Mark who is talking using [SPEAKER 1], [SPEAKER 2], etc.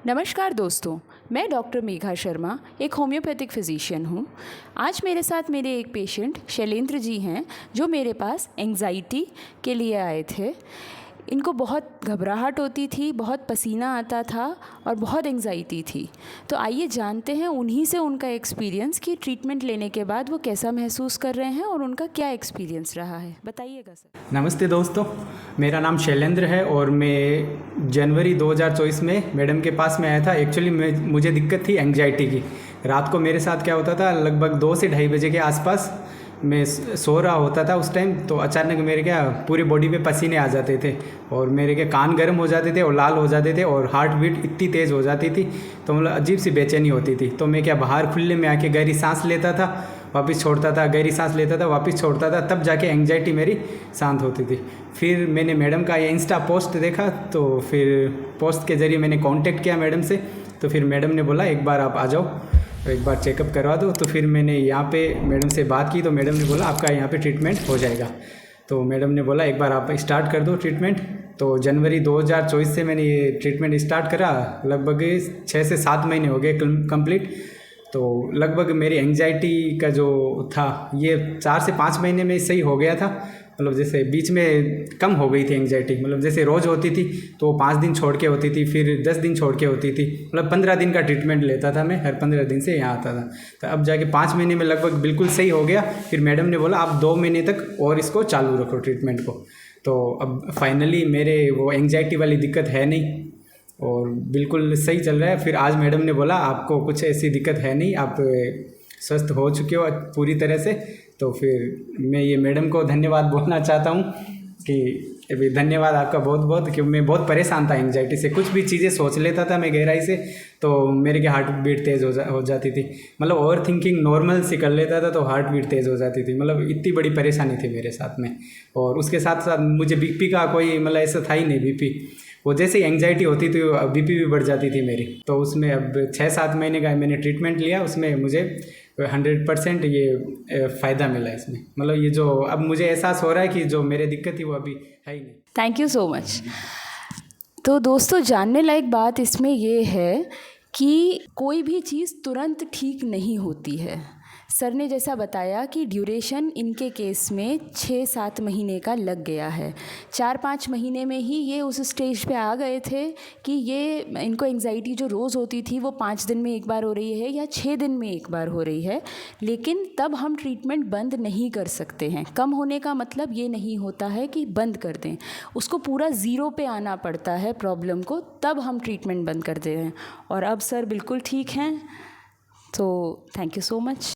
[SPEAKER 1] नमस्कार दोस्तों, मैं डॉक्टर मेघा शर्मा एक होम्योपैथिक फ़िज़िशियन हूँ। आज मेरे साथ मेरे एक पेशेंट शैलेंद्र जी हैं जो मेरे पास एंग्ज़ाइटी के लिए आए थे। इनको बहुत घबराहट होती थी, बहुत पसीना आता था और बहुत एंग्ज़ाइटी थी। तो आइए जानते हैं उन्हीं से उनका एक्सपीरियंस कि ट्रीटमेंट लेने के बाद वो कैसा महसूस कर रहे हैं और उनका क्या एक्सपीरियंस रहा है। बताइएगा सर।
[SPEAKER 2] नमस्ते दोस्तों, मेरा नाम शैलेंद्र है और मैं जनवरी 2024 में मैडम के पास में आया था। एक्चुअली मुझे दिक्कत थी एंग्जाइटी की। रात को मेरे साथ क्या होता था, लगभग 2 से ढाई बजे के आसपास मैं सो रहा होता था उस टाइम, तो अचानक मेरे क्या पूरी बॉडी पे पसीने आ जाते थे और मेरे के कान गर्म हो जाते थे और लाल हो जाते थे और हार्ट बीट इतनी तेज़ हो जाती थी, तो मतलब अजीब सी बेचैनी होती थी। तो मैं क्या बाहर खुले में आके गहरी सांस लेता था, वापस छोड़ता था, गहरी सांस लेता था, वापस छोड़ता था, तब जाके एंग्जाइटी मेरी शांत होती थी। फिर मैंने मैडम का ये इंस्टा पोस्ट देखा, तो फिर पोस्ट के ज़रिए मैंने कांटेक्ट किया मैडम से। तो फिर मैडम ने बोला एक बार आप आ जाओ, एक बार चेकअप करवा दो। तो फिर मैंने यहाँ पे मैडम से बात की, तो मैडम ने बोला आपका यहाँ पे ट्रीटमेंट हो जाएगा। तो मैडम ने बोला एक बार आप स्टार्ट कर दो ट्रीटमेंट। तो जनवरी 2024 से मैंने ये ट्रीटमेंट स्टार्ट करा। लगभग 6 से 7 महीने हो गए कंप्लीट। तो लगभग मेरी एंग्जाइटी का जो था ये 4 से 5 महीने में सही हो गया था। मतलब जैसे बीच में कम हो गई थी एंग्जाइटी, मतलब जैसे रोज़ होती थी तो 5 दिन छोड़ के होती थी, फिर 10 दिन छोड़ के होती थी। मतलब 15 दिन का ट्रीटमेंट लेता था मैं, हर 15 दिन से यहाँ आता था। तो अब जाके 5 महीने में लगभग बिल्कुल सही हो गया। फिर मैडम ने बोला आप 2 महीने तक और इसको चालू रखो ट्रीटमेंट को। तो अब फाइनली मेरे वो एंग्जाइटी वाली दिक्कत है नहीं और बिल्कुल सही चल रहा है। फिर आज मैडम ने बोला आपको कुछ ऐसी दिक्कत है नहीं, आप स्वस्थ हो चुके हो पूरी तरह से। तो फिर मैं ये मैडम को धन्यवाद बोलना चाहता हूँ कि अभी धन्यवाद आपका बहुत बहुत, कि मैं बहुत परेशान था एंग्जाइटी से। कुछ भी चीज़ें सोच लेता था मैं गहराई से तो मेरे की हार्ट बीट तेज़ हो जाती थी। मतलब ओवर थिंकिंग नॉर्मल से कर लेता था तो हार्ट बीट तेज़ हो जाती थी। मतलब इतनी बड़ी परेशानी थी मेरे साथ में। और उसके साथ साथ मुझे बीपी का कोई मतलब ऐसा था ही नहीं। बीपी वो जैसे ही एंग्जाइटी होती थी बीपी भी बढ़ जाती थी मेरी। तो उसमें अब 6-7 महीने का मैंने ट्रीटमेंट लिया, उसमें मुझे 100% ये फ़ायदा मिला इसमें। मतलब ये जो अब मुझे एहसास हो रहा है कि जो मेरे दिक्कत थी वो अभी है ही नहीं।
[SPEAKER 1] Thank you so much. तो दोस्तों, जानने लायक बात इसमें ये है कि कोई भी चीज़ तुरंत ठीक नहीं होती है। सर ने जैसा बताया कि ड्यूरेशन इनके केस में 6-7 महीने का लग गया है। 4-5 महीने में ही ये उस स्टेज पे आ गए थे कि ये इनको एंग्जाइटी जो रोज़ होती थी वो 5 दिन में एक बार हो रही है या 6 दिन में एक बार हो रही है। लेकिन तब हम ट्रीटमेंट बंद नहीं कर सकते हैं। कम होने का मतलब ये नहीं होता है कि बंद कर दें, उसको पूरा ज़ीरो पे आना पड़ता है प्रॉब्लम को, तब हम ट्रीटमेंट बंद कर दें। और अब सर बिल्कुल ठीक हैं। तो थैंक यू सो मच।